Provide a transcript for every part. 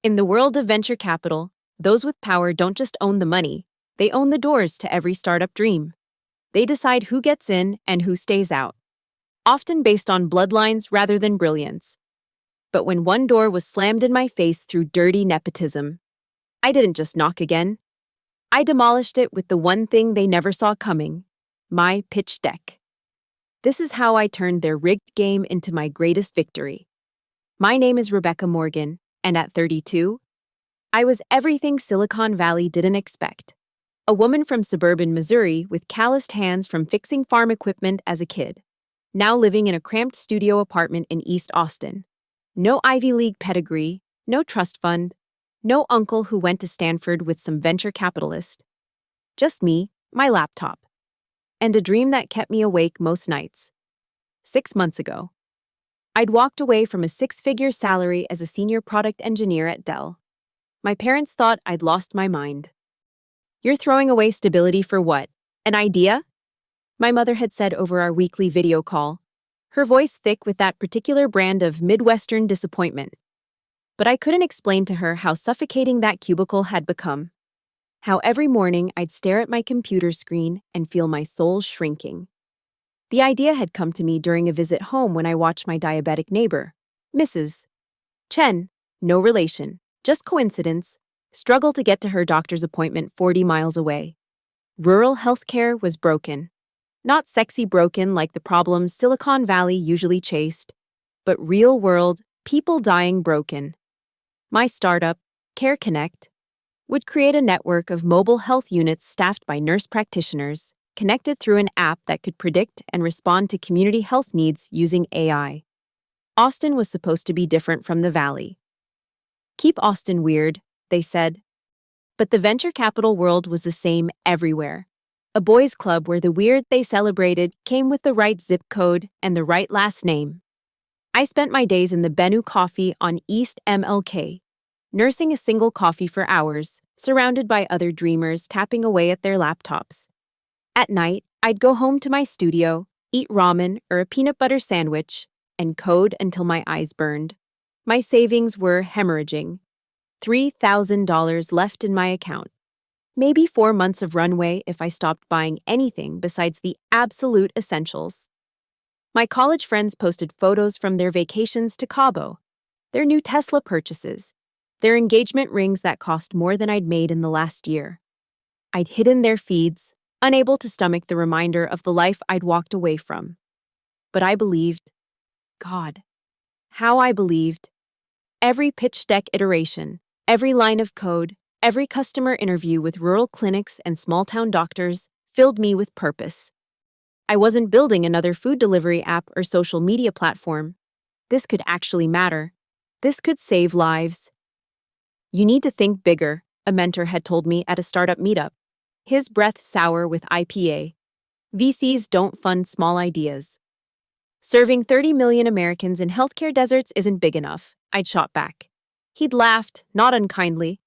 In the world of venture capital, those with power don't just own the money, they own the doors to every startup dream. They decide who gets in and who stays out, often based on bloodlines rather than brilliance. But when one door was slammed in my face through dirty nepotism, I didn't just knock again. I demolished it with the one thing they never saw coming: my pitch deck. This is how I turned their rigged game into my greatest victory. My name is Rebecca Morgan, and at 32, I was everything Silicon Valley didn't expect. A woman from suburban Missouri with calloused hands from fixing farm equipment as a kid, now living in a cramped studio apartment in East Austin. No Ivy League pedigree, no trust fund, no uncle who went to Stanford with some venture capitalist. Just me, my laptop, and a dream that kept me awake most nights. 6 months ago, I'd walked away from a 6-figure salary as a senior product engineer at Dell. My parents thought I'd lost my mind. "You're throwing away stability for what? An idea?" My mother had said over our weekly video call, her voice thick with that particular brand of Midwestern disappointment. But I couldn't explain to her how suffocating that cubicle had become. How every morning I'd stare at my computer screen and feel my soul shrinking. The idea had come to me during a visit home when I watched my diabetic neighbor, Mrs. Chen, no relation, just coincidence, struggle to get to her doctor's appointment 40 miles away. Rural healthcare was broken. Not sexy broken like the problems Silicon Valley usually chased, but real-world, people-dying broken. My startup, Care Connect, would create a network of mobile health units staffed by nurse practitioners, connected through an app that could predict and respond to community health needs using AI. Austin was supposed to be different from the Valley. Keep Austin weird, they said. But the venture capital world was the same everywhere. A boys' club where the weird they celebrated came with the right zip code and the right last name. I spent my days in the Bennu Coffee on East MLK, nursing a single coffee for hours, surrounded by other dreamers tapping away at their laptops. At night, I'd go home to my studio, eat ramen or a peanut butter sandwich, and code until my eyes burned. My savings were hemorrhaging. $3,000 left in my account. Maybe 4 months of runway if I stopped buying anything besides the absolute essentials. My college friends posted photos from their vacations to Cabo, their new Tesla purchases, their engagement rings that cost more than I'd made in the last year. I'd hidden their feeds, unable to stomach the reminder of the life I'd walked away from. But I believed. God, how I believed. Every pitch deck iteration, every line of code, every customer interview with rural clinics and small-town doctors filled me with purpose. I wasn't building another food delivery app or social media platform. This could actually matter. This could save lives. "You need to think bigger," a mentor had told me at a startup meetup. His breath sour with IPA. VCs don't fund small ideas. "Serving 30 million Americans in healthcare deserts isn't big enough," I'd shot back. He'd laughed, not unkindly.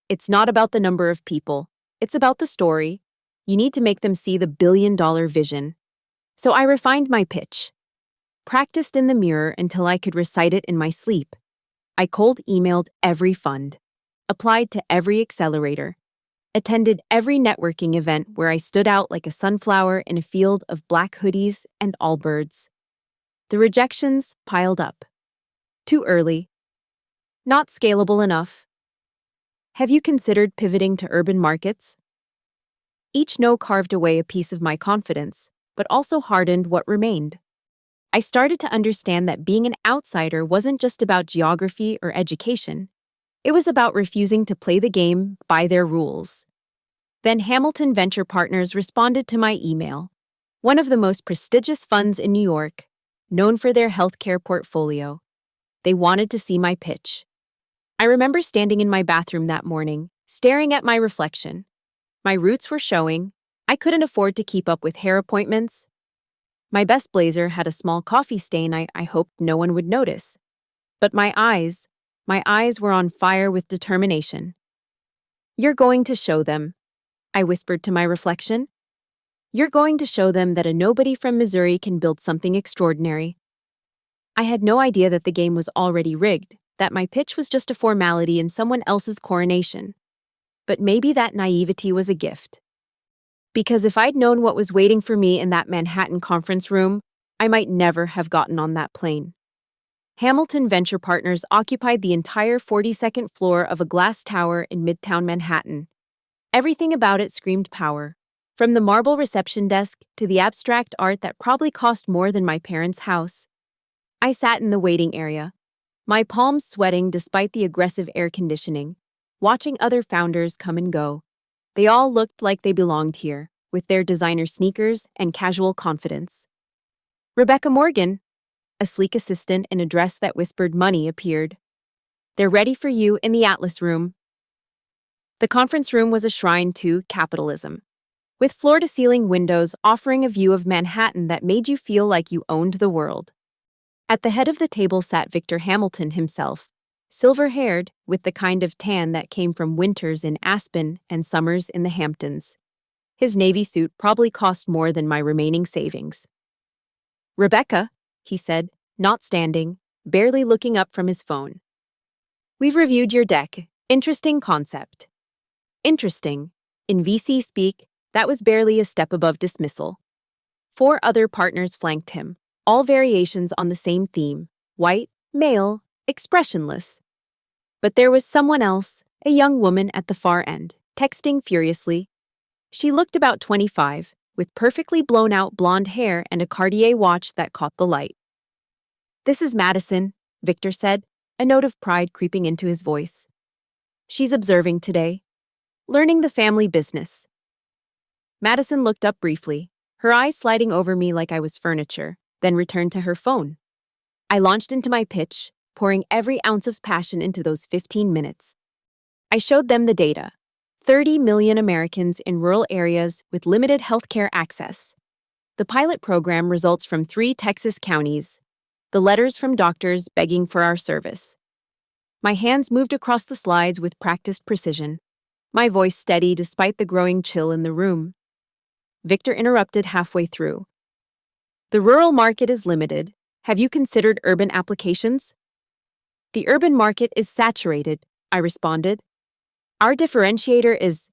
"It's not about the number of people. It's about the story. You need to make them see the billion-dollar vision." So I refined my pitch. Practiced in the mirror until I could recite it in my sleep. I cold emailed every fund. Applied to every accelerator. Attended every networking event where I stood out like a sunflower in a field of black hoodies and allbirds. The rejections piled up. Too early. Not scalable enough. Have you considered pivoting to urban markets? Each no carved away a piece of my confidence, but also hardened what remained. I started to understand that being an outsider wasn't just about geography or education. It was about refusing to play the game by their rules. Then Hamilton Venture Partners responded to my email, one of the most prestigious funds in New York, known for their healthcare portfolio. They wanted to see my pitch. I remember standing in my bathroom that morning, staring at my reflection. My roots were showing. I couldn't afford to keep up with hair appointments. My best blazer had a small coffee stain I hoped no one would notice. But my eyes were on fire with determination. "You're going to show them," I whispered to my reflection. "You're going to show them that a nobody from Missouri can build something extraordinary." I had no idea that the game was already rigged, that my pitch was just a formality in someone else's coronation. But maybe that naivety was a gift. Because if I'd known what was waiting for me in that Manhattan conference room, I might never have gotten on that plane. Hamilton Venture Partners occupied the entire 42nd floor of a glass tower in Midtown Manhattan. Everything about it screamed power, from the marble reception desk to the abstract art that probably cost more than my parents' house. I sat in the waiting area, my palms sweating despite the aggressive air conditioning, watching other founders come and go. They all looked like they belonged here, with their designer sneakers and casual confidence. Rebecca Morgan, a sleek assistant in a dress that whispered money, appeared. "They're ready for you in the Atlas Room." The conference room was a shrine to capitalism, with floor-to-ceiling windows offering a view of Manhattan that made you feel like you owned the world. At the head of the table sat Victor Hamilton himself, silver-haired, with the kind of tan that came from winters in Aspen and summers in the Hamptons. His navy suit probably cost more than my remaining savings. "Rebecca," he said, not standing, barely looking up from his phone. "We've reviewed your deck. Interesting concept." Interesting. In VC speak, that was barely a step above dismissal. 4 other partners flanked him, all variations on the same theme: white, male, expressionless. But there was someone else, a young woman at the far end, texting furiously. She looked about 25, with perfectly blown-out blonde hair and a Cartier watch that caught the light. "This is Madison," Victor said, a note of pride creeping into his voice. "She's observing today, learning the family business." Madison looked up briefly, her eyes sliding over me like I was furniture, then returned to her phone. I launched into my pitch, pouring every ounce of passion into those 15 minutes. I showed them the data: 30 million Americans in rural areas with limited healthcare access. The pilot program results from 3 Texas counties. The letters from doctors begging for our service. My hands moved across the slides with practiced precision, my voice steady despite the growing chill in the room. Victor interrupted halfway through. "The rural market is limited. Have you considered urban applications?" "The urban market is saturated," I responded. "Our differentiator is—"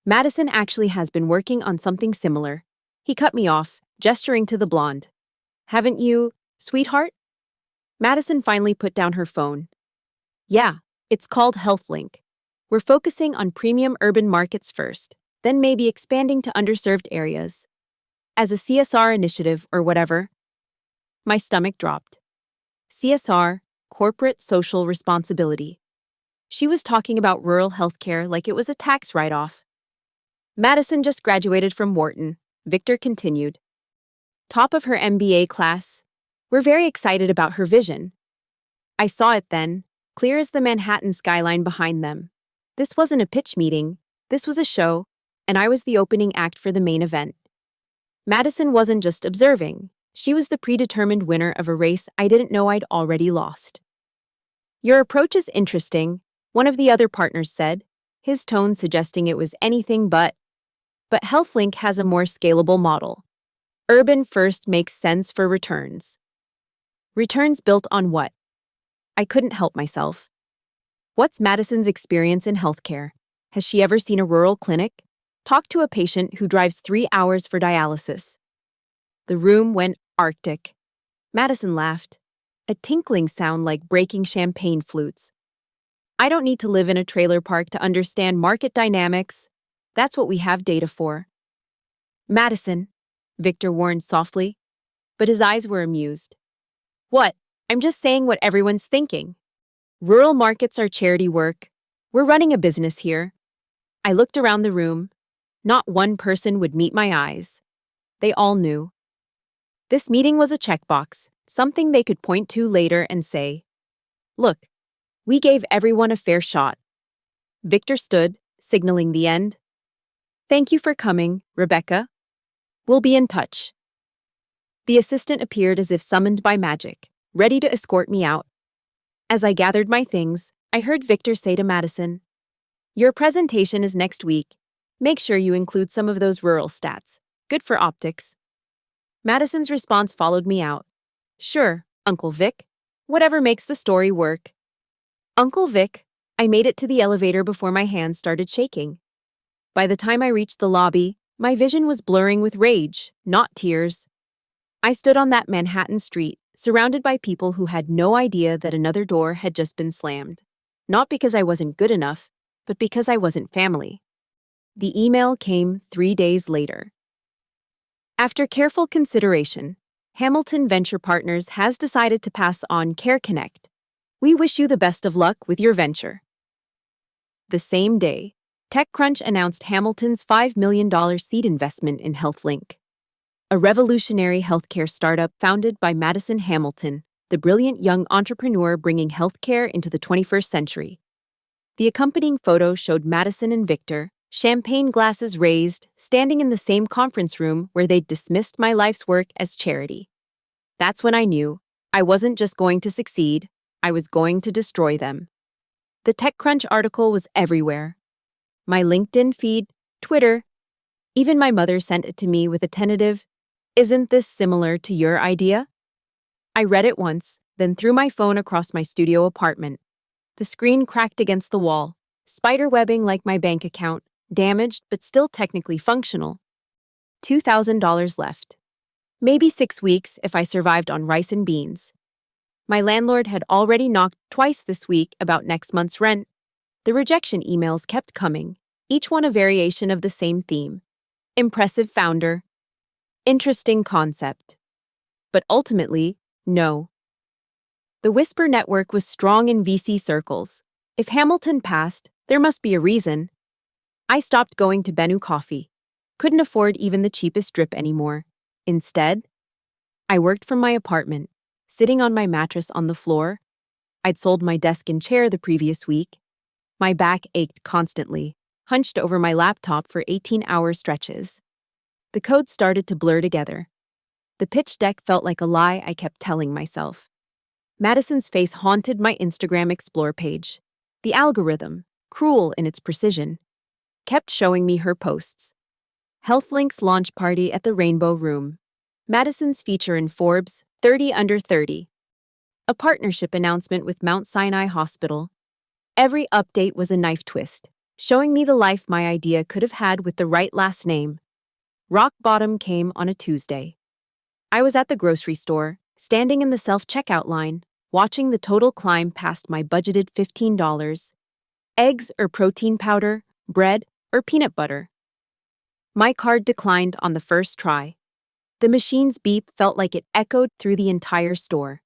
"Madison actually has been working on something similar." He cut me off, gesturing to the blonde. "Haven't you, sweetheart?" Madison finally put down her phone. "Yeah, it's called HealthLink. We're focusing on premium urban markets first, then maybe expanding to underserved areas. As a CSR initiative or whatever." My stomach dropped. CSR, corporate social responsibility. She was talking about rural healthcare like it was a tax write-off. "Madison just graduated from Wharton," Victor continued. "Top of her MBA class. We're very excited about her vision." I saw it then, clear as the Manhattan skyline behind them. This wasn't a pitch meeting, this was a show, and I was the opening act for the main event. Madison wasn't just observing, she was the predetermined winner of a race I didn't know I'd already lost. "Your approach is interesting," one of the other partners said, his tone suggesting it was anything but. "But HealthLink has a more scalable model. Urban first makes sense for returns." Returns built on what? I couldn't help myself. What's Madison's experience in healthcare? Has she ever seen a rural clinic? Talked to a patient who drives 3 hours for dialysis? The room went arctic. Madison laughed, a tinkling sound like breaking champagne flutes. "I don't need to live in a trailer park to understand market dynamics. That's what we have data for." "Madison," Victor warned softly, but his eyes were amused. "What? I'm just saying what everyone's thinking. Rural markets are charity work. We're running a business here." I looked around the room. Not one person would meet my eyes. They all knew. This meeting was a checkbox, something they could point to later and say, "Look, we gave everyone a fair shot." Victor stood, signaling the end. "Thank you for coming, Rebecca. We'll be in touch." The assistant appeared as if summoned by magic, ready to escort me out. As I gathered my things, I heard Victor say to Madison, "Your presentation is next week. Make sure you include some of those rural stats. Good for optics." Madison's response followed me out. "Sure, Uncle Vic. Whatever makes the story work." Uncle Vic, I made it to the elevator before my hands started shaking. By the time I reached the lobby, my vision was blurring with rage, not tears. I stood on that Manhattan street, surrounded by people who had no idea that another door had just been slammed. Not because I wasn't good enough, but because I wasn't family. The email came 3 days later. After careful consideration, Hamilton Venture Partners has decided to pass on CareConnect. We wish you the best of luck with your venture. The same day, TechCrunch announced Hamilton's $5 million seed investment in HealthLink, a revolutionary healthcare startup founded by Madison Hamilton, the brilliant young entrepreneur bringing healthcare into the 21st century. The accompanying photo showed Madison and Victor, champagne glasses raised, standing in the same conference room where they'd dismissed my life's work as charity. That's when I knew I wasn't just going to succeed, I was going to destroy them. The TechCrunch article was everywhere. My LinkedIn feed, Twitter, even my mother sent it to me with a tentative, "Isn't this similar to your idea?" I read it once, then threw my phone across my studio apartment. The screen cracked against the wall, spiderwebbing like my bank account, damaged but still technically functional. $2,000 left. Maybe 6 weeks if I survived on rice and beans. My landlord had already knocked twice this week about next month's rent. The rejection emails kept coming, each one a variation of the same theme. Impressive founder. Interesting concept. But ultimately, no. The Whisper network was strong in VC circles. If Hamilton passed, there must be a reason. I stopped going to Bennu Coffee. Couldn't afford even the cheapest drip anymore. Instead, I worked from my apartment, sitting on my mattress on the floor. I'd sold my desk and chair the previous week. My back ached constantly, hunched over my laptop for 18-hour stretches. The code started to blur together. The pitch deck felt like a lie I kept telling myself. Madison's face haunted my Instagram Explore page. The algorithm, cruel in its precision, kept showing me her posts. HealthLink's launch party at the Rainbow Room. Madison's feature in Forbes, 30 Under 30. A partnership announcement with Mount Sinai Hospital. Every update was a knife twist, showing me the life my idea could have had with the right last name. Rock bottom came on a Tuesday. I was at the grocery store, standing in the self-checkout line, watching the total climb past my budgeted $15. Eggs or protein powder, bread or peanut butter. My card declined on the first try. The machine's beep felt like it echoed through the entire store.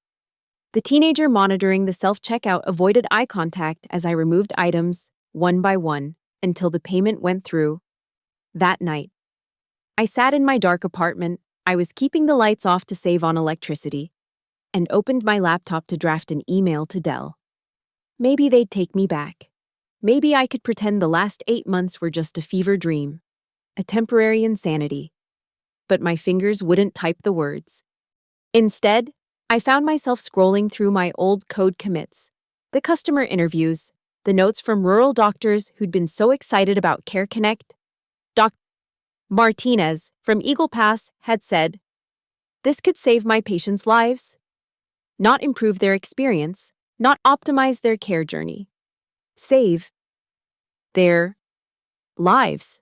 The teenager monitoring the self-checkout avoided eye contact as I removed items, one by one, until the payment went through. That night, I sat in my dark apartment. I was keeping the lights off to save on electricity, and opened my laptop to draft an email to Dell. Maybe they'd take me back. Maybe I could pretend the last 8 months were just a fever dream, a temporary insanity. But my fingers wouldn't type the words. Instead, I found myself scrolling through my old code commits, the customer interviews, the notes from rural doctors who'd been so excited about CareConnect. Dr. Martinez from Eagle Pass had said, "This could save my patients' lives, not improve their experience, not optimize their care journey. Save their lives."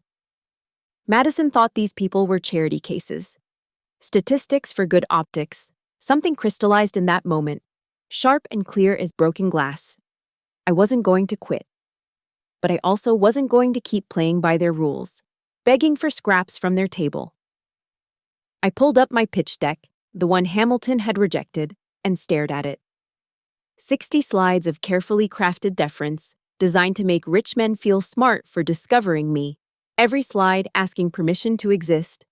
Madison thought these people were charity cases. Statistics for good optics, something crystallized in that moment, sharp and clear as broken glass. I wasn't going to quit. But I also wasn't going to keep playing by their rules, begging for scraps from their table. I pulled up my pitch deck, the one Hamilton had rejected, and stared at it. 60 slides of carefully crafted deference, designed to make rich men feel smart for discovering me, every slide asking permission to exist.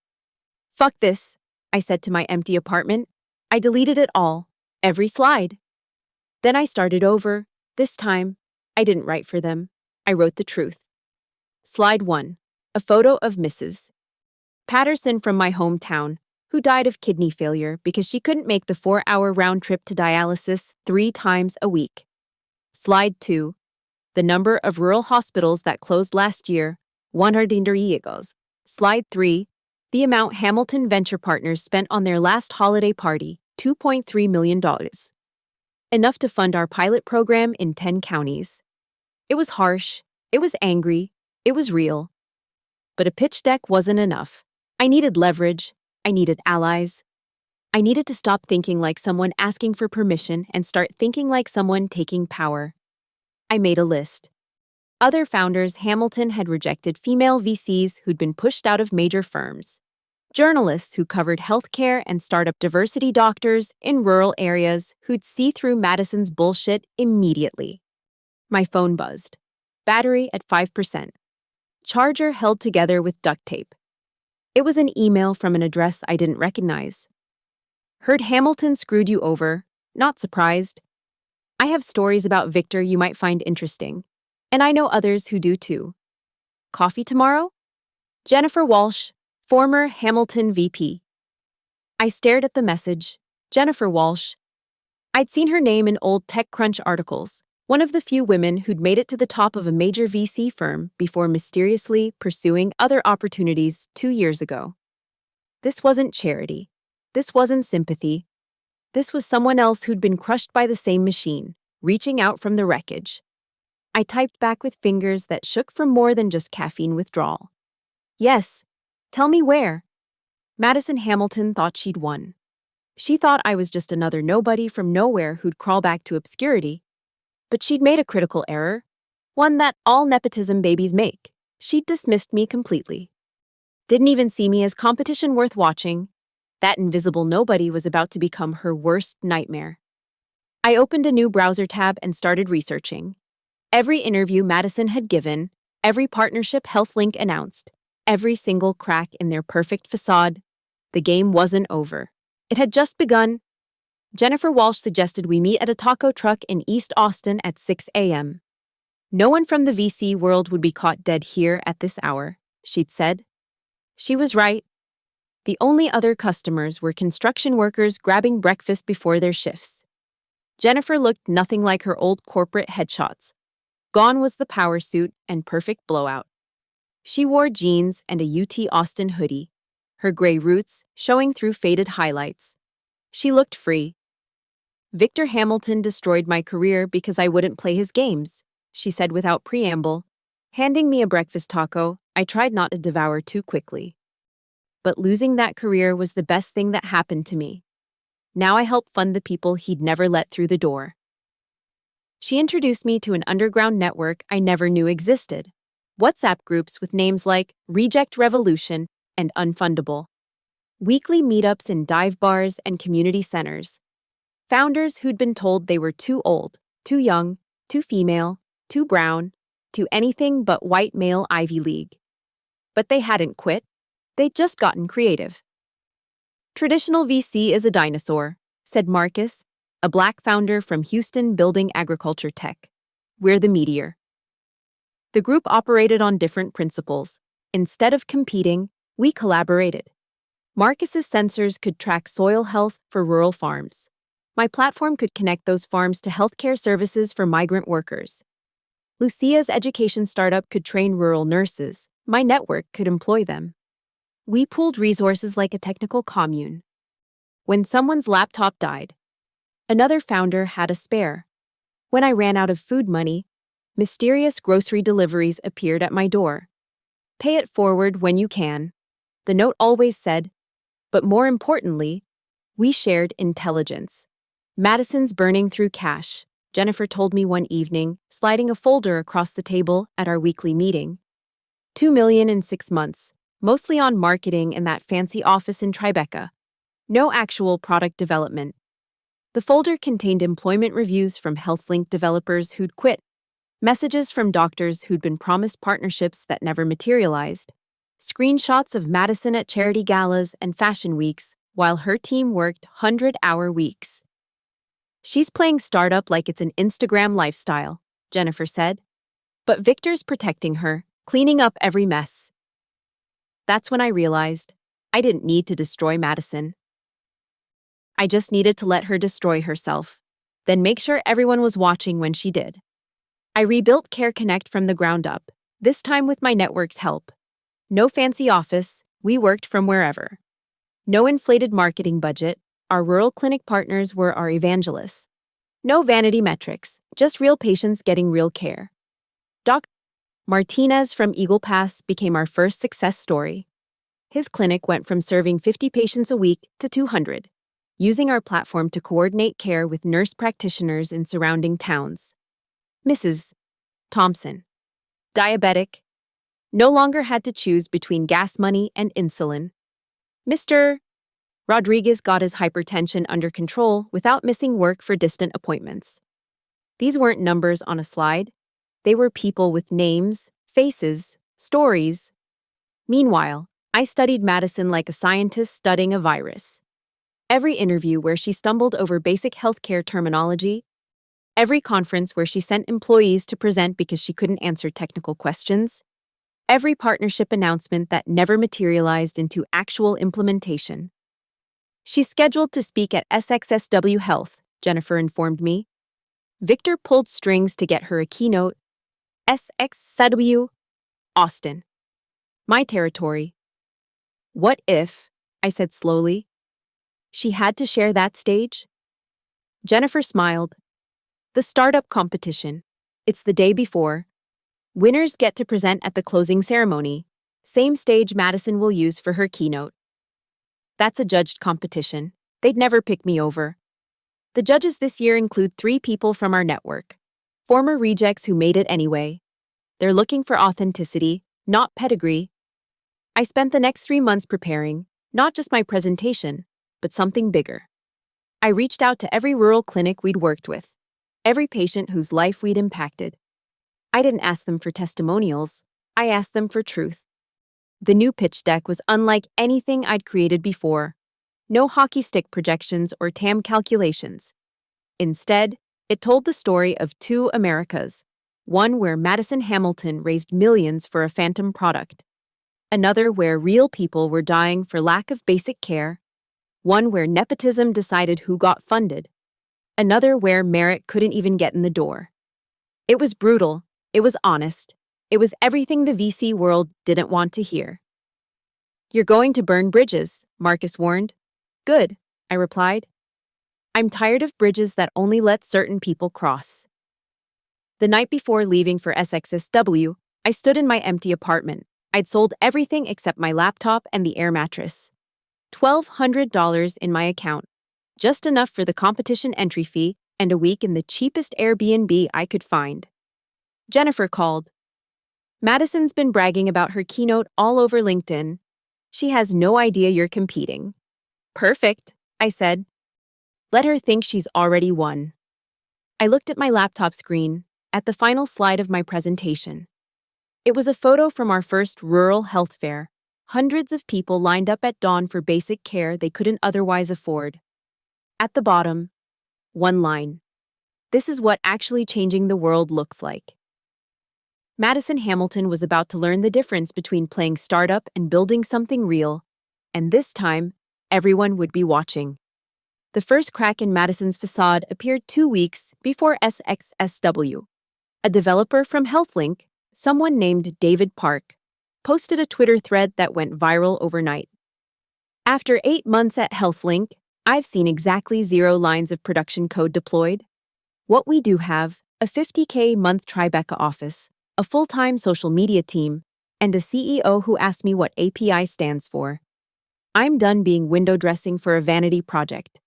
"Fuck this," I said to my empty apartment. I deleted it all, every slide. Then I started over. This time, I didn't write for them. I wrote the truth. Slide 1. A photo of Mrs. Patterson from my hometown, who died of kidney failure because she couldn't make the 4-hour round trip to dialysis 3 times a week. Slide 2. The number of rural hospitals that closed last year, 100. Slide 3. The amount Hamilton Venture Partners spent on their last holiday party, $2.3 million. enough to fund our pilot program in 10 counties. It was harsh, it was angry, it was real. But a pitch deck wasn't enough. I needed leverage, I needed allies. I needed to stop thinking like someone asking for permission and start thinking like someone taking power. I made a list. Other founders Hamilton had rejected female VCs who'd been pushed out of major firms. Journalists who covered healthcare and startup diversity, doctors in rural areas who'd see through Madison's bullshit immediately. My phone buzzed. Battery at 5%. Charger held together with duct tape. It was an email from an address I didn't recognize. Heard Hamilton screwed you over. Not surprised. I have stories about Victor you might find interesting. And I know others who do too. Coffee tomorrow? Jennifer Walsh, former Hamilton VP. I stared at the message. Jennifer Walsh. I'd seen her name in old TechCrunch articles, one of the few women who'd made it to the top of a major VC firm before mysteriously pursuing other opportunities 2 years ago. This wasn't charity. This wasn't sympathy. This was someone else who'd been crushed by the same machine, reaching out from the wreckage. I typed back with fingers that shook from more than just caffeine withdrawal. Yes, tell me where. Madison Hamilton thought she'd won. She thought I was just another nobody from nowhere who'd crawl back to obscurity. But she'd made a critical error, one that all nepotism babies make. She'd dismissed me completely. Didn't even see me as competition worth watching. That invisible nobody was about to become her worst nightmare. I opened a new browser tab and started researching. Every interview Madison had given, every partnership HealthLink announced, every single crack in their perfect facade. The game wasn't over. It had just begun. Jennifer Walsh suggested we meet at a taco truck in East Austin at 6 a.m. No one from the VC world would be caught dead here at this hour, she'd said. She was right. The only other customers were construction workers grabbing breakfast before their shifts. Jennifer looked nothing like her old corporate headshots. Gone was the power suit and perfect blowout. She wore jeans and a UT Austin hoodie, her gray roots showing through faded highlights. She looked free. Victor Hamilton destroyed my career because I wouldn't play his games, she said without preamble. Handing me a breakfast taco, I tried not to devour too quickly. But losing that career was the best thing that happened to me. Now I help fund the people he'd never let through the door. She introduced me to an underground network I never knew existed. WhatsApp groups with names like Reject Revolution and Unfundable. Weekly meetups in dive bars and community centers. Founders who'd been told they were too old, too young, too female, too brown, too anything but white male Ivy League. But they hadn't quit. They'd just gotten creative. Traditional VC is a dinosaur, said Marcus, a Black founder from Houston building agriculture tech. We're the meteor. The group operated on different principles. Instead of competing, we collaborated. Marcus's sensors could track soil health for rural farms. My platform could connect those farms to healthcare services for migrant workers. Lucia's education startup could train rural nurses. My network could employ them. We pooled resources like a technical commune. When someone's laptop died, another founder had a spare. When I ran out of food money, mysterious grocery deliveries appeared at my door. Pay it forward when you can, the note always said, but more importantly, we shared intelligence. Madison's burning through cash, Jennifer told me one evening, sliding a folder across the table at our weekly meeting. $2 million in 6 months. Mostly on marketing in that fancy office in Tribeca. No actual product development. The folder contained employment reviews from HealthLink developers who'd quit, messages from doctors who'd been promised partnerships that never materialized, screenshots of Madison at charity galas and fashion weeks while her team worked 100-hour weeks. She's playing startup like it's an Instagram lifestyle, Jennifer said. But Victor's protecting her, cleaning up every mess. That's when I realized I didn't need to destroy Madison. I just needed to let her destroy herself, then make sure everyone was watching when she did. I rebuilt Care Connect from the ground up, this time with my network's help. No fancy office, we worked from wherever. No inflated marketing budget, our rural clinic partners were our evangelists. No vanity metrics, just real patients getting real care. Dr. Martinez from Eagle Pass became our first success story. His clinic went from serving 50 patients a week to 200, using our platform to coordinate care with nurse practitioners in surrounding towns. Mrs. Thompson, diabetic, no longer had to choose between gas money and insulin. Mr. Rodriguez got his hypertension under control without missing work for distant appointments. These weren't numbers on a slide. They were people with names, faces, stories. Meanwhile, I studied Madison like a scientist studying a virus. Every interview where she stumbled over basic healthcare terminology, every conference where she sent employees to present because she couldn't answer technical questions, every partnership announcement that never materialized into actual implementation. She's scheduled to speak at SXSW Health, Jennifer informed me. Victor pulled strings to get her a keynote. SXSW, Austin. My territory. What if, I said slowly, she had to share that stage? Jennifer smiled. The startup competition. It's the day before. Winners get to present at the closing ceremony, same stage Madison will use for her keynote. That's a judged competition. They'd never pick me over. The judges this year include 3 people from our network, former rejects who made it anyway. They're looking for authenticity, not pedigree. I spent the next 3 months preparing, not just my presentation, but something bigger. I reached out to every rural clinic we'd worked with, every patient whose life we'd impacted. I didn't ask them for testimonials, I asked them for truth. The new pitch deck was unlike anything I'd created before. No hockey stick projections or TAM calculations. Instead, it told the story of 2 Americas, one where Madison Hamilton raised millions for a phantom product, another where real people were dying for lack of basic care, one where nepotism decided who got funded, another where merit couldn't even get in the door. It was brutal, it was honest, it was everything the VC world didn't want to hear. You're going to burn bridges, Marcus warned. Good, I replied. I'm tired of bridges that only let certain people cross. The night before leaving for SXSW, I stood in my empty apartment. I'd sold everything except my laptop and the air mattress. $1,200 in my account, just enough for the competition entry fee and a week in the cheapest Airbnb I could find. Jennifer called. Madison's been bragging about her keynote all over LinkedIn. She has no idea you're competing. Perfect, I said. Let her think she's already won. I looked at my laptop screen, at the final slide of my presentation. It was a photo from our first rural health fair. Hundreds of people lined up at dawn for basic care they couldn't otherwise afford. At the bottom, one line. This is what actually changing the world looks like. Madison Hamilton was about to learn the difference between playing startup and building something real, and this time, everyone would be watching. The first crack in Madison's facade appeared 2 weeks before SXSW. A developer from HealthLink, someone named David Park, posted a Twitter thread that went viral overnight. After 8 months at HealthLink, I've seen exactly 0 lines of production code deployed. What we do have, a $50K month Tribeca office, a full-time social media team, and a CEO who asked me what API stands for. I'm done being window dressing for a vanity project.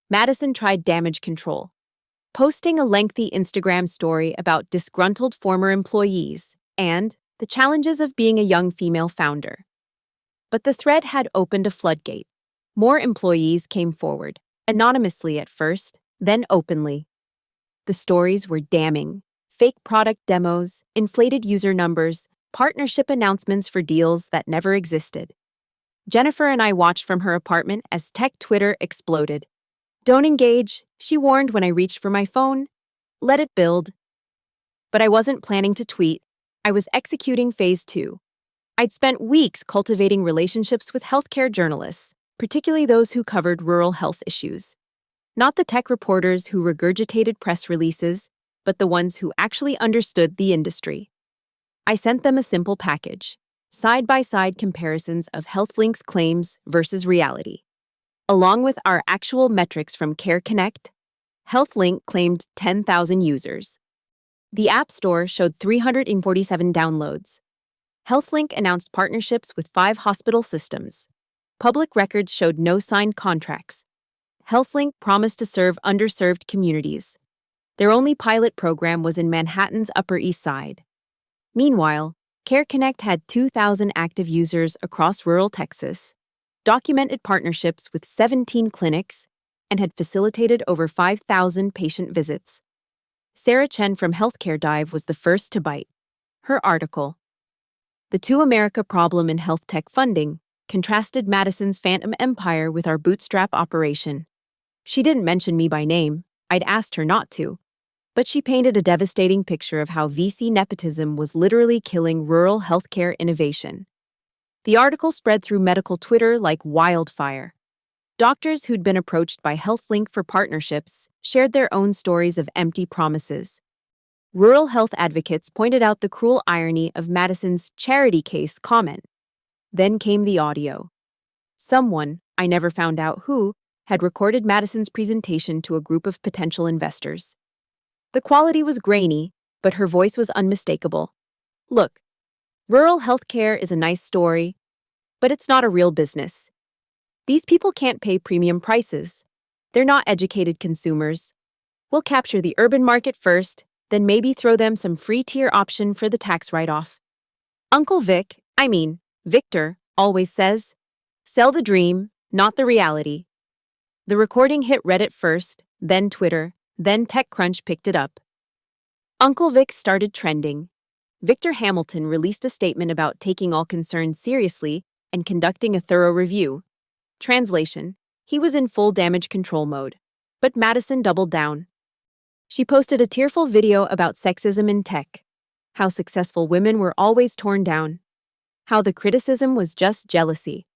Madison tried damage control, posting a lengthy Instagram story about disgruntled former employees and the challenges of being a young female founder. But the thread had opened a floodgate. More employees came forward, anonymously at first, then openly. The stories were damning. Fake product demos, inflated user numbers, partnership announcements for deals that never existed. Jennifer and I watched from her apartment as tech Twitter exploded. Don't engage, she warned when I reached for my phone. Let it build. But I wasn't planning to tweet. I was executing phase 2. I'd spent weeks cultivating relationships with healthcare journalists, particularly those who covered rural health issues. Not the tech reporters who regurgitated press releases, but the ones who actually understood the industry. I sent them a simple package, side-by-side comparisons of HealthLink's claims versus reality, along with our actual metrics from Care Connect, HealthLink claimed 10,000 users. The App Store showed 347 downloads. HealthLink announced partnerships with 5 hospital systems. Public records showed no signed contracts. HealthLink promised to serve underserved communities. Their only pilot program was in Manhattan's Upper East Side. Meanwhile, CareConnect had 2,000 active users across rural Texas, documented partnerships with 17 clinics, and had facilitated over 5,000 patient visits. Sarah Chen from Healthcare Dive was the first to bite. Her article, "The Two America Problem in Health Tech Funding," contrasted Madison's phantom empire with our bootstrap operation. She didn't mention me by name. I'd asked her not to. But she painted a devastating picture of how VC nepotism was literally killing rural healthcare innovation. The article spread through medical Twitter like wildfire. Doctors who'd been approached by HealthLink for partnerships shared their own stories of empty promises. Rural health advocates pointed out the cruel irony of Madison's charity case comment. Then came the audio. Someone, I never found out who, had recorded Madison's presentation to a group of potential investors. The quality was grainy, but her voice was unmistakable. "Look, rural healthcare is a nice story, but it's not a real business. These people can't pay premium prices. They're not educated consumers. We'll capture the urban market first, then maybe throw them some free tier option for the tax write-off. Uncle Victor, always says, sell the dream, not the reality." The recording hit Reddit first, then Twitter, then TechCrunch picked it up. Uncle Vic started trending. Victor Hamilton released a statement about taking all concerns seriously and conducting a thorough review. Translation: he was in full damage control mode. But Madison doubled down. She posted a tearful video about sexism in tech, how successful women were always torn down, how the criticism was just jealousy.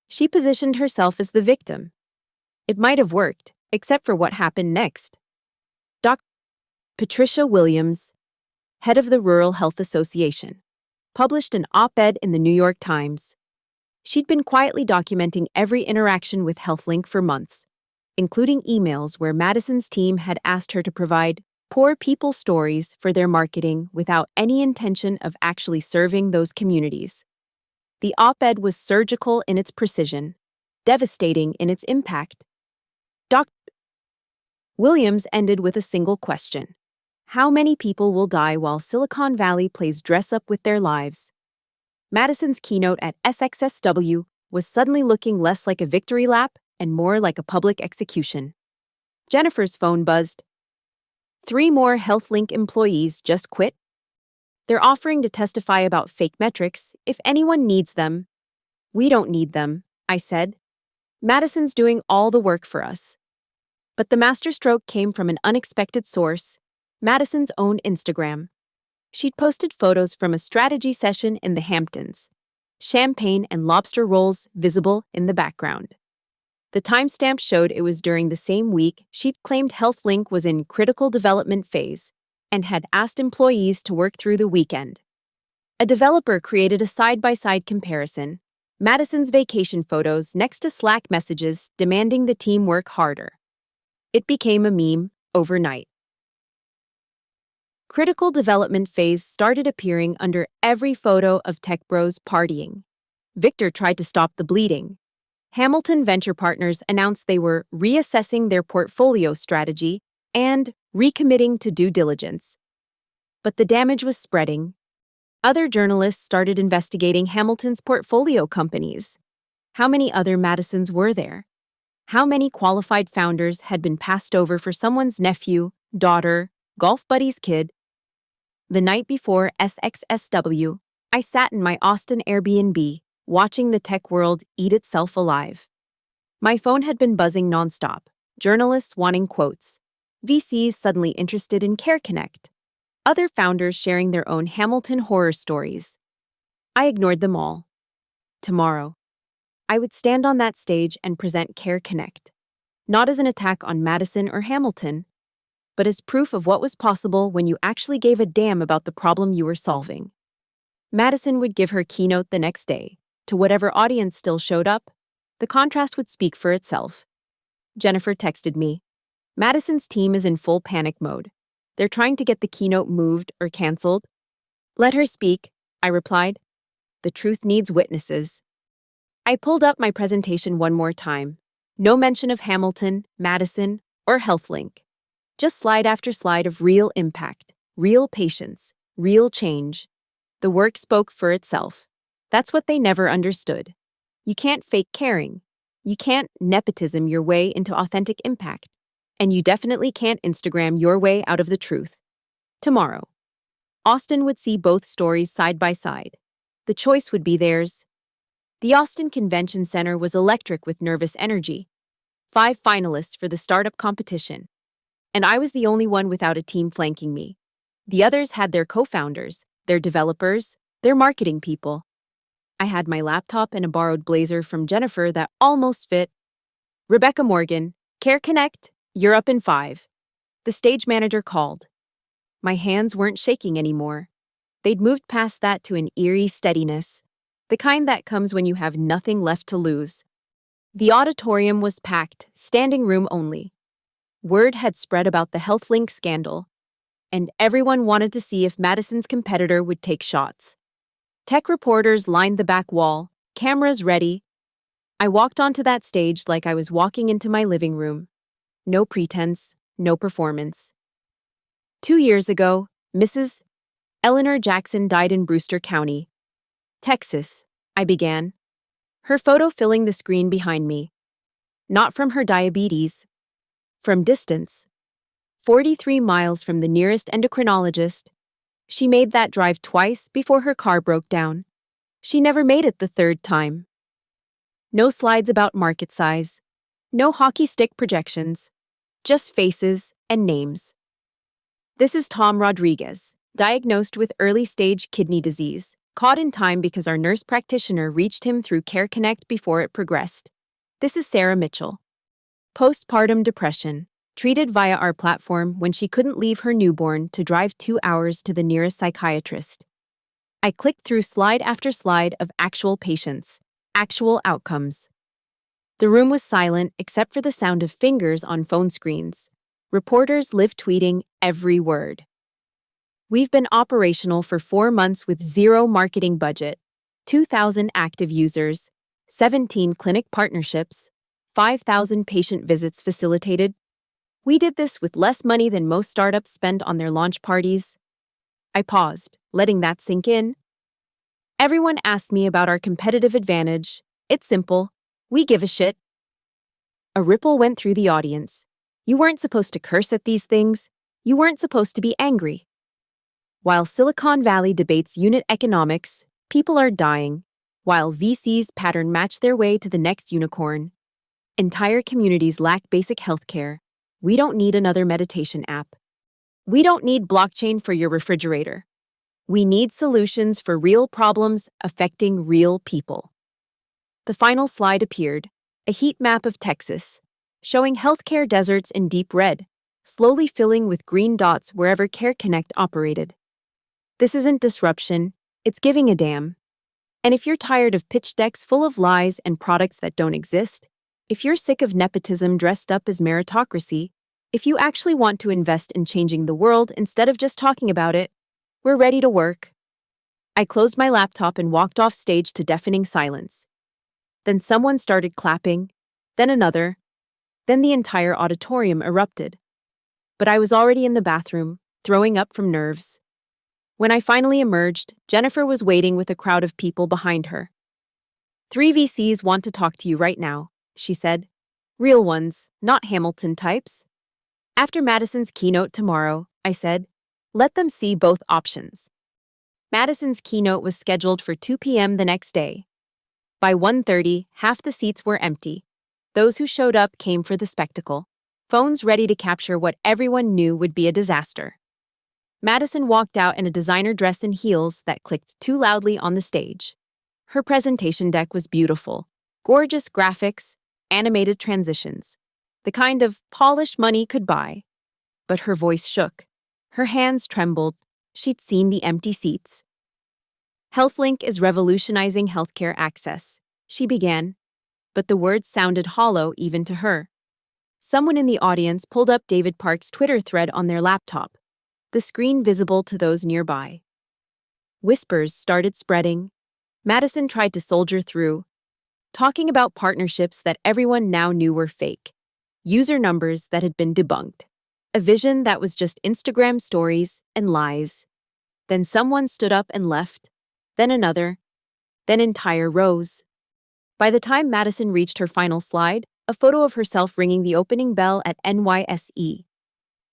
She positioned herself as the victim. It might have worked, except for what happened next. Dr. Patricia Williams, head of the Rural Health Association, published an op-ed in the New York Times. She'd been quietly documenting every interaction with HealthLink for months, including emails where Madison's team had asked her to provide poor people stories for their marketing without any intention of actually serving those communities. The op-ed was surgical in its precision, devastating in its impact. Dr. Williams ended with a single question. How many people will die while Silicon Valley plays dress-up with their lives? Madison's keynote at SXSW was suddenly looking less like a victory lap and more like a public execution. Jennifer's phone buzzed. 3 more HealthLink employees just quit. They're offering to testify about fake metrics if anyone needs them. We don't need them, I said. Madison's doing all the work for us. But the masterstroke came from an unexpected source, Madison's own Instagram. She'd posted photos from a strategy session in the Hamptons, champagne and lobster rolls visible in the background. The timestamp showed it was during the same week she'd claimed HealthLink was in critical development phase and had asked employees to work through the weekend. A developer created a side-by-side comparison, Madison's vacation photos next to Slack messages demanding the team work harder. It became a meme overnight. Critical development phase started appearing under every photo of tech bros partying. Victor tried to stop the bleeding. Hamilton Venture Partners announced they were reassessing their portfolio strategy and recommitting to due diligence. But the damage was spreading. Other journalists started investigating Hamilton's portfolio companies. How many other Madisons were there? How many qualified founders had been passed over for someone's nephew, daughter, golf buddy's kid? The night before SXSW, I sat in my Austin Airbnb, watching the tech world eat itself alive. My phone had been buzzing nonstop, journalists wanting quotes, VCs suddenly interested in CareConnect, other founders sharing their own Hamilton horror stories. I ignored them all. Tomorrow, I would stand on that stage and present CareConnect, not as an attack on Madison or Hamilton, but as proof of what was possible when you actually gave a damn about the problem you were solving. Madison would give her keynote the next day. To whatever audience still showed up, the contrast would speak for itself. Jennifer texted me. Madison's team is in full panic mode. They're trying to get the keynote moved or canceled. Let her speak, I replied. The truth needs witnesses. I pulled up my presentation one more time. No mention of Hamilton, Madison, or HealthLink. Just slide after slide of real impact, real patience, real change. The work spoke for itself. That's what they never understood. You can't fake caring. You can't nepotism your way into authentic impact. And you definitely can't Instagram your way out of the truth. Tomorrow, Austin would see both stories side by side. The choice would be theirs. The Austin Convention Center was electric with nervous energy. 5 finalists for the startup competition. And I was the only one without a team flanking me. The others had their co-founders, their developers, their marketing people. I had my laptop and a borrowed blazer from Jennifer that almost fit. Rebecca Morgan, Care Connect, you're up in 5. The stage manager called. My hands weren't shaking anymore. They'd moved past that to an eerie steadiness, the kind that comes when you have nothing left to lose. The auditorium was packed, standing room only. Word had spread about the HealthLink scandal, and everyone wanted to see if Madison's competitor would take shots. Tech reporters lined the back wall, cameras ready. I walked onto that stage like I was walking into my living room. No pretense, no performance. 2 years ago, Mrs. Eleanor Jackson died in Brewster County, Texas, I began, her photo filling the screen behind me. Not from her diabetes. From distance. 43 miles from the nearest endocrinologist. She made that drive twice before her car broke down. She never made it the 3rd time. No slides about market size. No hockey stick projections. Just faces and names. This is Tom Rodriguez, diagnosed with early-stage kidney disease, caught in time because our nurse practitioner reached him through Care Connect before it progressed. This is Sarah Mitchell. Postpartum depression, treated via our platform when she couldn't leave her newborn to drive 2 hours to the nearest psychiatrist. I clicked through slide after slide of actual patients, actual outcomes. The room was silent except for the sound of fingers on phone screens. Reporters live tweeting every word. We've been operational for 4 months with 0 marketing budget, 2,000 active users, 17 clinic partnerships, 5,000 patient visits facilitated. We did this with less money than most startups spend on their launch parties. I paused, letting that sink in. Everyone asked me about our competitive advantage. It's simple. We give a shit. A ripple went through the audience. You weren't supposed to curse at these things. You weren't supposed to be angry. While Silicon Valley debates unit economics, people are dying. While VCs pattern match their way to the next unicorn. Entire communities lack basic healthcare. We don't need another meditation app. We don't need blockchain for your refrigerator. We need solutions for real problems affecting real people. The final slide appeared, a heat map of Texas, showing healthcare deserts in deep red, slowly filling with green dots wherever Care Connect operated. This isn't disruption, it's giving a damn. And if you're tired of pitch decks full of lies and products that don't exist, if you're sick of nepotism dressed up as meritocracy, if you actually want to invest in changing the world instead of just talking about it, we're ready to work. I closed my laptop and walked off stage to deafening silence. Then someone started clapping, then another, then the entire auditorium erupted. But I was already in the bathroom, throwing up from nerves. When I finally emerged, Jennifer was waiting with a crowd of people behind her. 3 VCs want to talk to you right now, she said. Real ones, not Hamilton types. After Madison's keynote tomorrow, I said, let them see both options. Madison's keynote was scheduled for 2 p.m. the next day. By 1:30, half the seats were empty. Those who showed up came for the spectacle, phones ready to capture what everyone knew would be a disaster. Madison walked out in a designer dress and heels that clicked too loudly on the stage. Her presentation deck was beautiful, gorgeous graphics, animated transitions, the kind of polish money could buy. But her voice shook. Her hands trembled. She'd seen the empty seats. HealthLink is revolutionizing healthcare access, she began, but the words sounded hollow even to her. Someone in the audience pulled up David Park's Twitter thread on their laptop, the screen visible to those nearby. Whispers started spreading. Madison tried to soldier through, talking about partnerships that everyone now knew were fake, user numbers that had been debunked, a vision that was just Instagram stories and lies. Then someone stood up and left, then another, then entire rows. By the time Madison reached her final slide, a photo of herself ringing the opening bell at NYSE.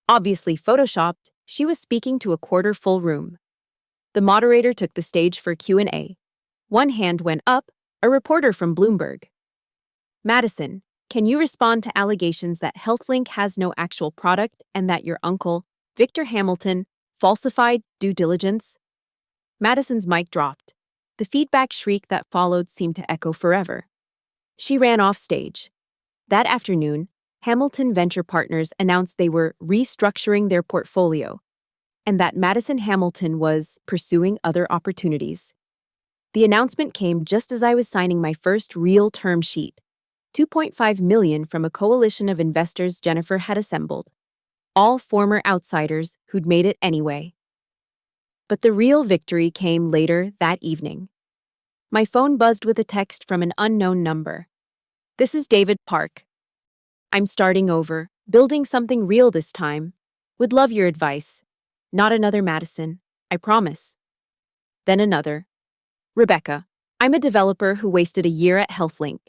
Obviously photoshopped, she was speaking to a quarter-full room. The moderator took the stage for Q&A. One hand went up, a reporter from Bloomberg. Madison, can you respond to allegations that HealthLink has no actual product and that your uncle, Victor Hamilton, falsified due diligence? Madison's mic dropped. The feedback shriek that followed seemed to echo forever. She ran off stage. That afternoon, Hamilton Venture Partners announced they were restructuring their portfolio and that Madison Hamilton was pursuing other opportunities. The announcement came just as I was signing my first real term sheet, $2.5 million from a coalition of investors Jennifer had assembled, all former outsiders who'd made it anyway. But the real victory came later that evening. My phone buzzed with a text from an unknown number. "This is David Park. I'm starting over, building something real this time. Would love your advice. Not another Madison, I promise." Then another. "Rebecca, I'm a developer who wasted a year at HealthLink.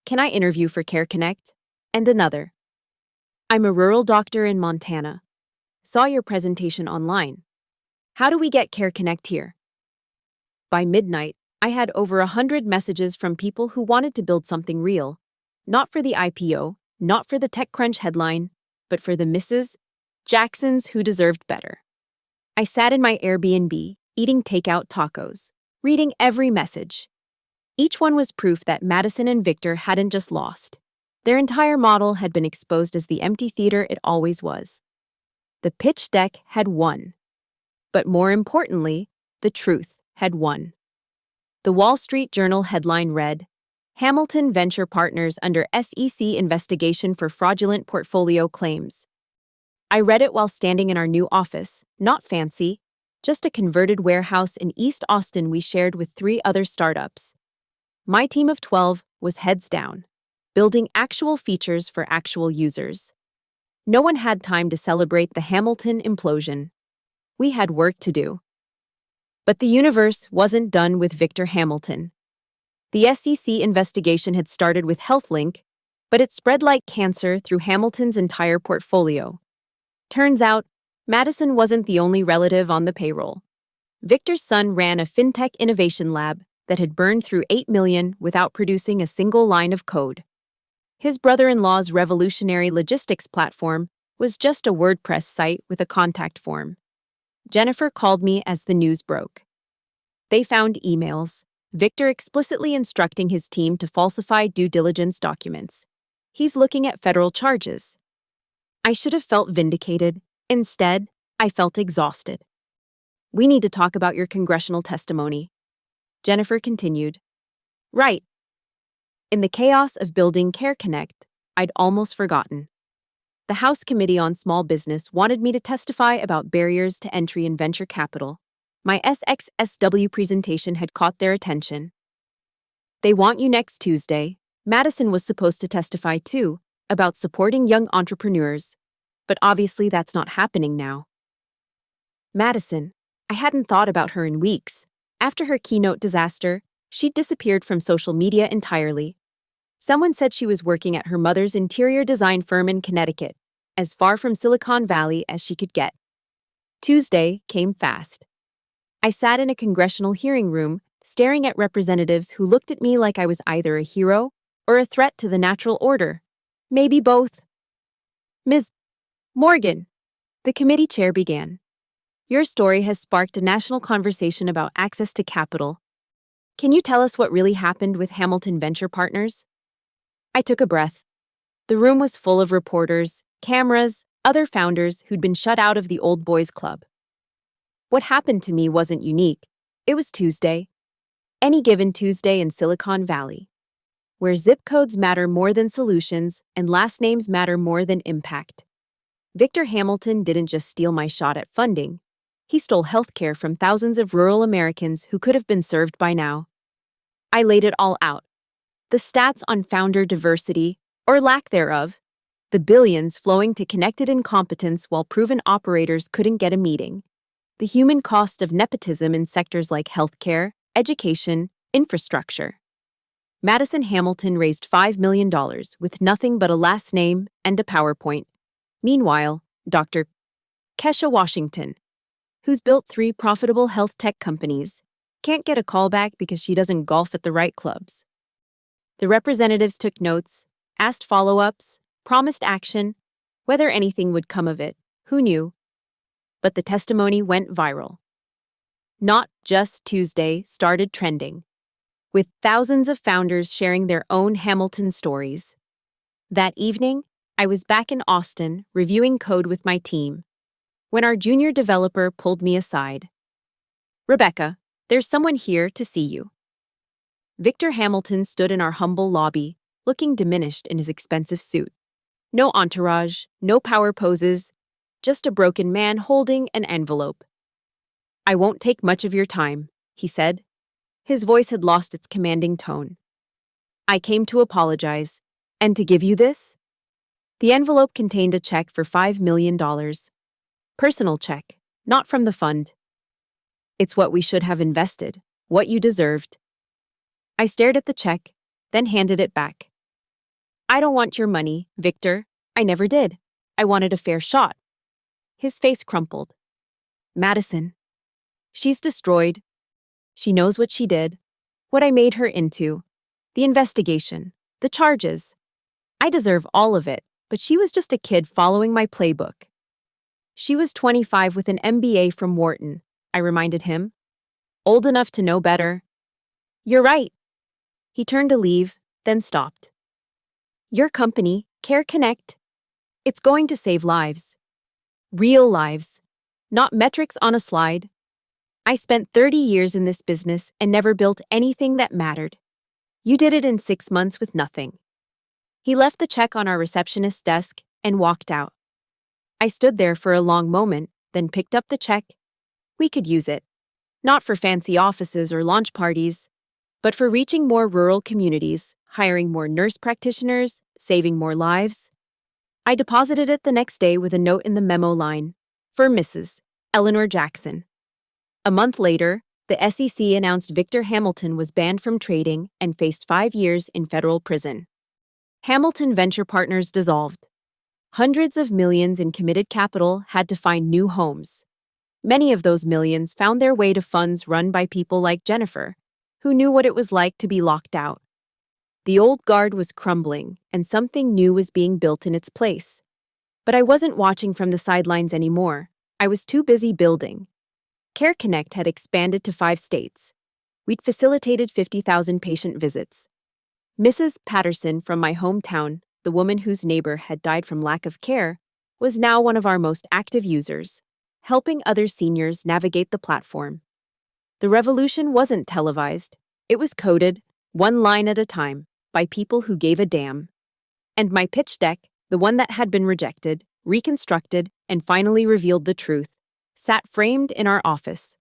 Can I interview for Care Connect?" And another. "I'm a rural doctor in Montana. Saw your presentation online. How do we get Care Connect here?" By midnight, I had over 100 messages from people who wanted to build something real. Not for the IPO, not for the TechCrunch headline, but for the Mrs. Jacksons who deserved better. I sat in my Airbnb, eating takeout tacos, reading every message. Each one was proof that Madison and Victor hadn't just lost. Their entire model had been exposed as the empty theater it always was. The pitch deck had won. But more importantly, the truth had won. The Wall Street Journal headline read, "Hamilton Venture Partners under SEC investigation for fraudulent portfolio claims." I read it while standing in our new office, not fancy, just a converted warehouse in East Austin we shared with 3 other startups. My team of 12 was heads down, building actual features for actual users. No one had time to celebrate the Hamilton implosion. We had work to do. But the universe wasn't done with Victor Hamilton. The SEC investigation had started with HealthLink, but it spread like cancer through Hamilton's entire portfolio. Turns out, Madison wasn't the only relative on the payroll. Victor's son ran a fintech innovation lab that had burned through $8 million without producing a single line of code. His brother-in-law's revolutionary logistics platform was just a WordPress site with a contact form. Jennifer called me as the news broke. They found emails, Victor explicitly instructing his team to falsify due diligence documents. He's looking at federal charges. I should have felt vindicated. Instead, I felt exhausted. "We need to talk about your congressional testimony," Jennifer continued. Right. In the chaos of building Care Connect, I'd almost forgotten. The House Committee on Small Business wanted me to testify about barriers to entry in venture capital. My SXSW presentation had caught their attention. "They want you next Tuesday." Madison was supposed to testify too, about supporting young entrepreneurs. But obviously that's not happening now. Madison, I hadn't thought about her in weeks. After her keynote disaster, she'd disappeared from social media entirely. Someone said she was working at her mother's interior design firm in Connecticut, as far from Silicon Valley as she could get. Tuesday came fast. I sat in a congressional hearing room, staring at representatives who looked at me like I was either a hero or a threat to the natural order. Maybe both. "Ms. Morgan," the committee chair began. "Your story has sparked a national conversation about access to capital. Can you tell us what really happened with Hamilton Venture Partners?" I took a breath. The room was full of reporters, cameras, other founders who'd been shut out of the old boys club. What happened to me wasn't unique. It was Tuesday. Any given Tuesday in Silicon Valley. where zip codes matter more than solutions and last names matter more than impact. Victor Hamilton didn't just steal my shot at funding. He stole healthcare from thousands of rural Americans who could have been served by now. I laid it all out. The stats on founder diversity, or lack thereof, the billions flowing to connected incompetence while proven operators couldn't get a meeting, the human cost of nepotism in sectors like healthcare, education, infrastructure. Madison Hamilton raised $5 million with nothing but a last name and a PowerPoint. Meanwhile, Dr. Kesha Washington, who's built 3 profitable health tech companies, can't get a call back because she doesn't golf at the right clubs. The representatives took notes, asked follow-ups, promised action. Whether anything would come of it, who knew? But the testimony went viral. Not Just Tuesday started trending, with thousands of founders sharing their own Hamilton stories. That evening, I was back in Austin reviewing code with my team, when our junior developer pulled me aside. "Rebecca, there's someone here to see you." Victor Hamilton stood in our humble lobby, looking diminished in his expensive suit. No entourage, no power poses, just a broken man holding an envelope. "I won't take much of your time," he said. His voice had lost its commanding tone. "I came to apologize, and to give you this." The envelope contained a check for $5 million. Personal check, not from the fund. "It's what we should have invested, what you deserved." I stared at the check, then handed it back. "I don't want your money, Victor. I never did. I wanted a fair shot." His face crumpled. "Madison. She's destroyed. She knows what she did, what I made her into, the investigation, the charges. I deserve all of it, but she was just a kid following my playbook." "She was 25 with an MBA from Wharton," I reminded him. "Old enough to know better." "You're right." He turned to leave, then stopped. "Your company, Care Connect, it's going to save lives. Real lives, not metrics on a slide. I spent 30 years in this business and never built anything that mattered. You did it in 6 months with nothing." He left the check on our receptionist's desk and walked out. I stood there for a long moment, then picked up the check. We could use it. Not for fancy offices or launch parties, but for reaching more rural communities, hiring more nurse practitioners, saving more lives. I deposited it the next day with a note in the memo line, "For Mrs. Eleanor Jackson." A month later, the SEC announced Victor Hamilton was banned from trading and faced 5 years in federal prison. Hamilton Venture Partners dissolved. Hundreds of millions in committed capital had to find new homes. Many of those millions found their way to funds run by people like Jennifer, who knew what it was like to be locked out. The old guard was crumbling, and something new was being built in its place. But I wasn't watching from the sidelines anymore. I was too busy building. Care Connect had expanded to 5 states. We'd facilitated 50,000 patient visits. Mrs. Patterson from my hometown, the woman whose neighbor had died from lack of care, was now one of our most active users, helping other seniors navigate the platform. The revolution wasn't televised. It was coded, one line at a time, by people who gave a damn. And my pitch deck, the one that had been rejected, reconstructed, and finally revealed the truth, sat framed in our office.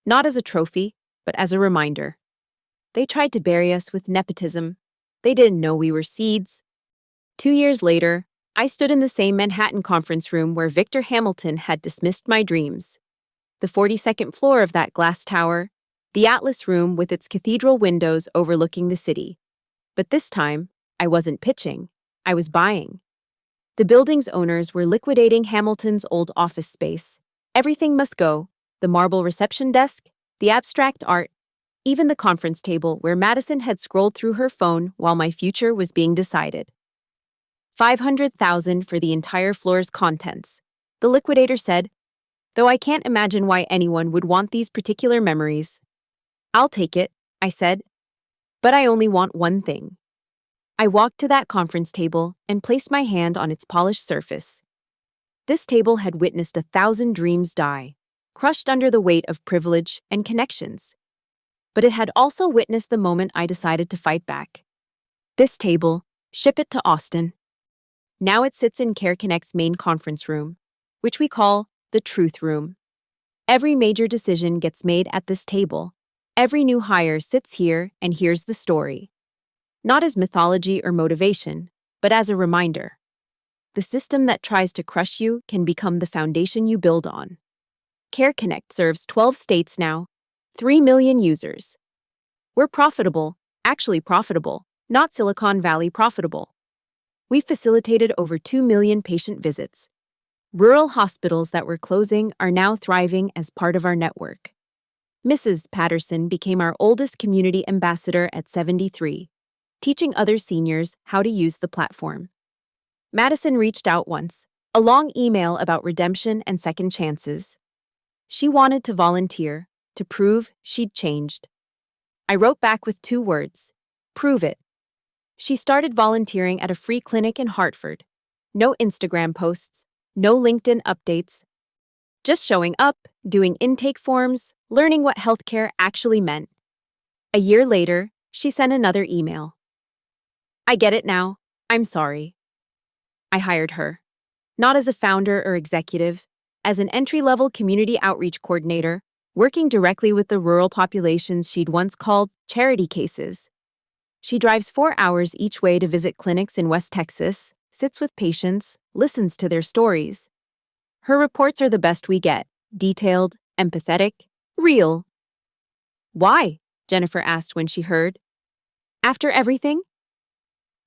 Not as a trophy, but as a reminder. They tried to bury us with nepotism. They didn't know we were seeds. 2 years later, I stood in the same Manhattan conference room where Victor Hamilton had dismissed my dreams. The 42nd floor of that glass tower, the Atlas Room with its cathedral windows overlooking the city. But this time, I wasn't pitching, I was buying. The building's owners were liquidating Hamilton's old office space. Everything must go: the marble reception desk, the abstract art, even the conference table where Madison had scrolled through her phone while my future was being decided. $500,000 for the entire floor's contents, the liquidator said, though I can't imagine why anyone would want these particular memories. "I'll take it," I said, "but I only want one thing." I walked to that conference table and placed my hand on its polished surface. This table had witnessed 1,000 dreams die, crushed under the weight of privilege and connections. But it had also witnessed the moment I decided to fight back. This table, ship it to Austin. Now it sits in CareConnect's main conference room, which we call the Truth Room. Every major decision gets made at this table. Every new hire sits here and hears the story. Not as mythology or motivation, but as a reminder. The system that tries to crush you can become the foundation you build on. CareConnect serves 12 states now, 3 million users. We're profitable, actually profitable, not Silicon Valley profitable. We've facilitated over 2 million patient visits. Rural hospitals that were closing are now thriving as part of our network. Mrs. Patterson became our oldest community ambassador at 73, teaching other seniors how to use the platform. Madison reached out once, a long email about redemption and second chances. She wanted to volunteer, to prove she'd changed. I wrote back with 2 words: prove it. She started volunteering at a free clinic in Hartford. No Instagram posts, no LinkedIn updates. Just showing up, doing intake forms, learning what healthcare actually meant. A year later, she sent another email. I get it now. I'm sorry. I hired her. Not as a founder or executive, as an entry-level community outreach coordinator, working directly with the rural populations she'd once called charity cases. She drives 4 hours each way to visit clinics in West Texas, sits with patients, listens to their stories. Her reports are the best we get: detailed, empathetic, real. Why? Jennifer asked when she heard. After everything?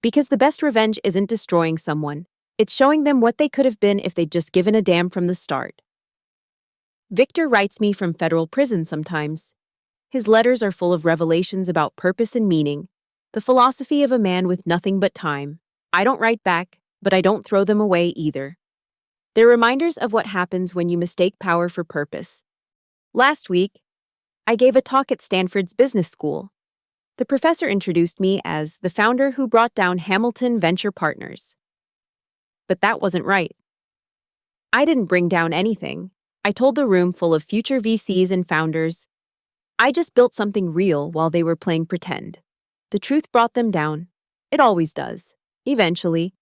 Because the best revenge isn't destroying someone. It's showing them what they could have been if they'd just given a damn from the start. Victor writes me from federal prison sometimes. His letters are full of revelations about purpose and meaning, the philosophy of a man with nothing but time. I don't write back, but I don't throw them away either. They're reminders of what happens when you mistake power for purpose. Last week, I gave a talk at Stanford's business school. The professor introduced me as the founder who brought down Hamilton Venture Partners. But that wasn't right. I didn't bring down anything. I told the room full of future VCs and founders, I just built something real while they were playing pretend. The truth brought them down. It always does. Eventually.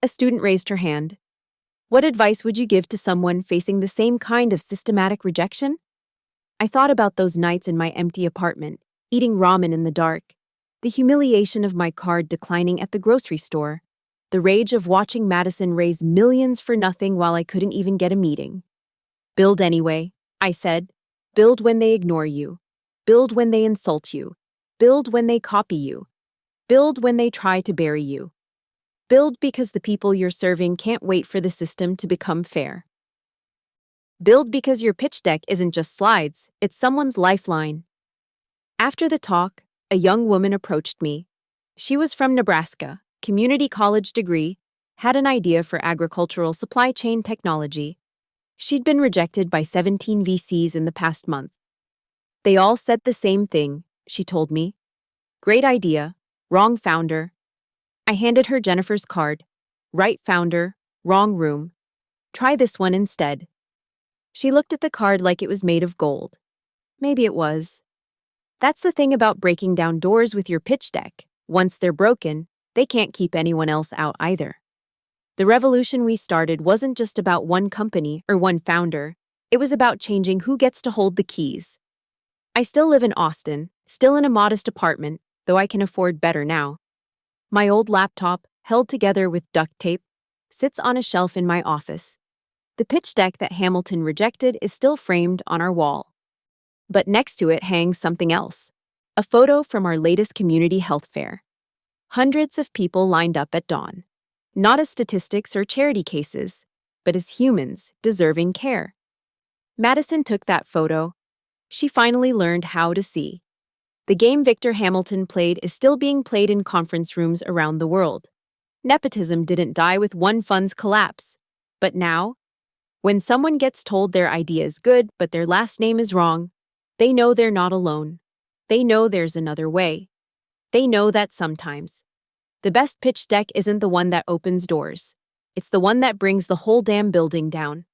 A student raised her hand. What advice would you give to someone facing the same kind of systematic rejection? I thought about those nights in my empty apartment, eating ramen in the dark, the humiliation of my card declining at the grocery store, the rage of watching Madison raise millions for nothing while I couldn't even get a meeting. Build anyway, I said. Build when they ignore you. Build when they insult you. Build when they copy you. Build when they try to bury you. Build because the people you're serving can't wait for the system to become fair. Build because your pitch deck isn't just slides, it's someone's lifeline. After the talk, a young woman approached me. She was from Nebraska, community college degree, had an idea for agricultural supply chain technology. She'd been rejected by 17 VCs in the past month. They all said the same thing, she told me. Great idea, wrong founder. I handed her Jennifer's card. Right founder, wrong room. Try this one instead. She looked at the card like it was made of gold. Maybe it was. That's the thing about breaking down doors with your pitch deck. Once they're broken, they can't keep anyone else out either. The revolution we started wasn't just about one company or one founder. It was about changing who gets to hold the keys. I still live in Austin, still in a modest apartment, though I can afford better now. My old laptop, held together with duct tape, sits on a shelf in my office. The pitch deck that Hamilton rejected is still framed on our wall. But next to it hangs something else, a photo from our latest community health fair. Hundreds of people lined up at dawn, not as statistics or charity cases, but as humans deserving care. Madison took that photo. She finally learned how to see. The game Victor Hamilton played is still being played in conference rooms around the world. Nepotism didn't die with one fund's collapse. But now, when someone gets told their idea is good but their last name is wrong, they know they're not alone. They know there's another way. They know that sometimes the best pitch deck isn't the one that opens doors. It's the one that brings the whole damn building down.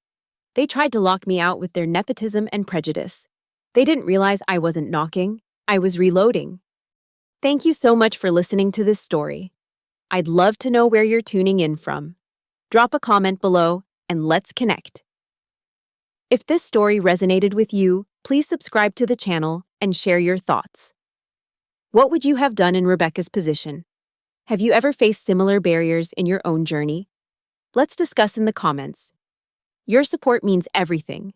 They tried to lock me out with their nepotism and prejudice. They didn't realize I wasn't knocking, I was reloading. Thank you so much for listening to this story. I'd love to know where you're tuning in from. Drop a comment below and let's connect. If this story resonated with you, please subscribe to the channel and share your thoughts. What would you have done in Rebecca's position? Have you ever faced similar barriers in your own journey? Let's discuss in the comments. Your support means everything.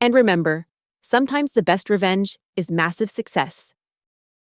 And remember, sometimes the best revenge is massive success.